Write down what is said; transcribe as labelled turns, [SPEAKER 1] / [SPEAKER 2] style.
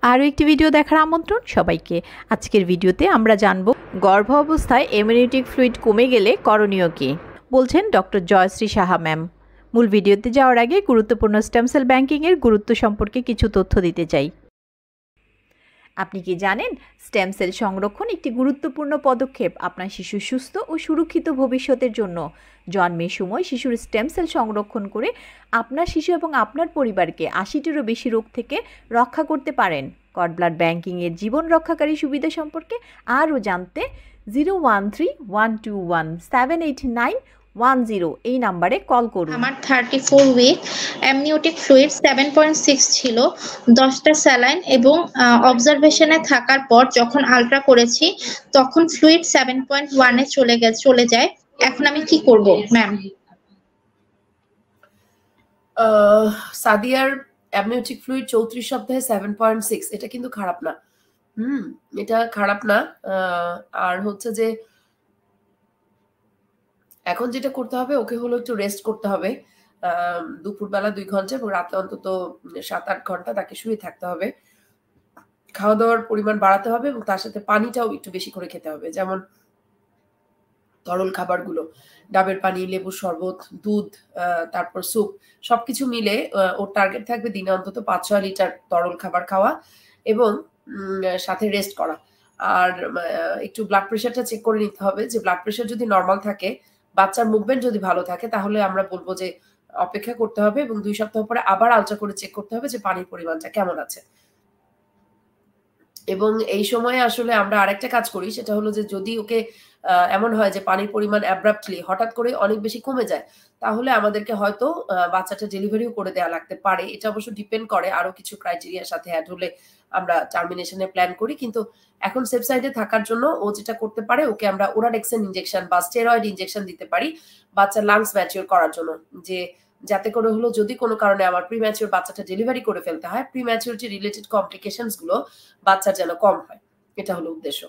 [SPEAKER 1] আরও একটি ভিডিও দেখার আমন্ত্রণ সবাইকে। আজকের ভিডিওতে আমরা জানব গর্ভ অবস্থায় এমিউনিটিক ফ্লুইড কমে গেলে করণীয় কী, বলছেন ডক্টর জয়শ্রী সাহা ম্যাম। মূল ভিডিওতে যাওয়ার আগে গুরুত্বপূর্ণ স্টেম সেল ব্যাংকিংয়ের গুরুত্ব সম্পর্কে কিছু তথ্য দিতে চাই। আপনি কি জানেন, স্টেম সেল সংরক্ষণ একটি গুরুত্বপূর্ণ পদক্ষেপ আপনার শিশুর সুস্থ ও সুরক্ষিত ভবিষ্যতের জন্য। জন্মের সময় শিশুর স্টেম সেল সংরক্ষণ করে আপনার শিশু এবং আপনার পরিবারকে ৮০টিরও বেশি রোগ থেকে রক্ষা করতে পারেন। কর্ড ব্লাড ব্যাংকিংয়ের জীবন রক্ষাকারী সুবিধা সম্পর্কে আরও জানতে 01312178910 এই নাম্বারে কল করুন।
[SPEAKER 2] আমার 34 উইক অ্যামনিওটিক ফ্লুইড 7.6 ছিল, 10টা স্যালাইন এবং অবজারভেশনে থাকার পর যখন আলট্রা করেছি তখন ফ্লুইড 7.1 এ চলে যায়। এখন আমি কি করব ম্যাম?
[SPEAKER 3] সাদিয়ার অ্যামনিওটিক ফ্লুইড 34 সপ্তাহে 7.6, এটা কিন্তু খারাপ না। এটা খারাপ না। আর হচ্ছে যে এখন যেটা করতে হবে, ওকে হলো একটু রেস্ট করতে হবে। দুপুরবেলা 2 ঘন্টা এবং রাতে অন্তত 7-8 ঘন্টা তাকে শুয়ে থাকতে হবে। খাওয়া দাওয়ার পরিমাণ বাড়াতে হবে এবং তার সাথে পানিটাও একটু বেশি করে খেতে হবে। যেমন তরল খাবারগুলো, ডাবের পানি, লেবুর শরবত, দুধ, তারপর স্যুপ, সবকিছু মিলে ওর টার্গেট থাকবে দিনে অন্তত 5-6 লিটার তরল খাবার খাওয়া এবং সাথে রেস্ট করা। আর একটু ব্লাড প্রেশারটা চেক করে নিতে হবে, যে ব্লাড প্রেশার যদি নর্মাল থাকে, বাচ্চার মুভমেন্ট যদি ভালো থাকে, তাহলে আমরা বলবো যে অপেক্ষা করতে হবে এবং 2 সপ্তাহ পরে আবার আলট্রা করে চেক করতে হবে যে পানির পরিমাণটা কেমন আছে। এবং এই সময়ে আসলে আমরা আরেকটা কাজ করি, সেটা হলো যে যদি ওকে এমন হয় যে পানির পরিমাণ অ্যাব্রাপ্টলি হঠাৎ করে অনেক বেশি কমে যায়, তাহলে আমাদেরকে হয়তো বাচ্চাটা ডেলিভারিও করে দেওয়া লাগতে পারে। এটা অবশ্য ডিপেন্ড করে, আরো কিছু ক্রাইটেরিয়ার সাথে অ্যাড হলে আমরা টার্মিনেশনের প্ল্যান করি। কিন্তু এখন সেফ সাইডে থাকার জন্য ও যেটা করতে পারে, ওকে আমরা ওরাডেক্সিন ইনজেকশন বা স্টেরয়েড ইনজেকশন দিতে পারি বাচ্চার লাংস ম্যাচিওর করার জন্য, যে যাতে করে হলো যদি কোনো কারণে আমার প্রিম্যাচিওর বাচ্চাটা ডেলিভারি করে ফেলতে হয়, প্রিম্যাচিওরিটি রিলেটেড কমপ্লিকেশনস গুলো বাচ্চার যেন কম হয়। এটা হলো উদ্দেশ্য।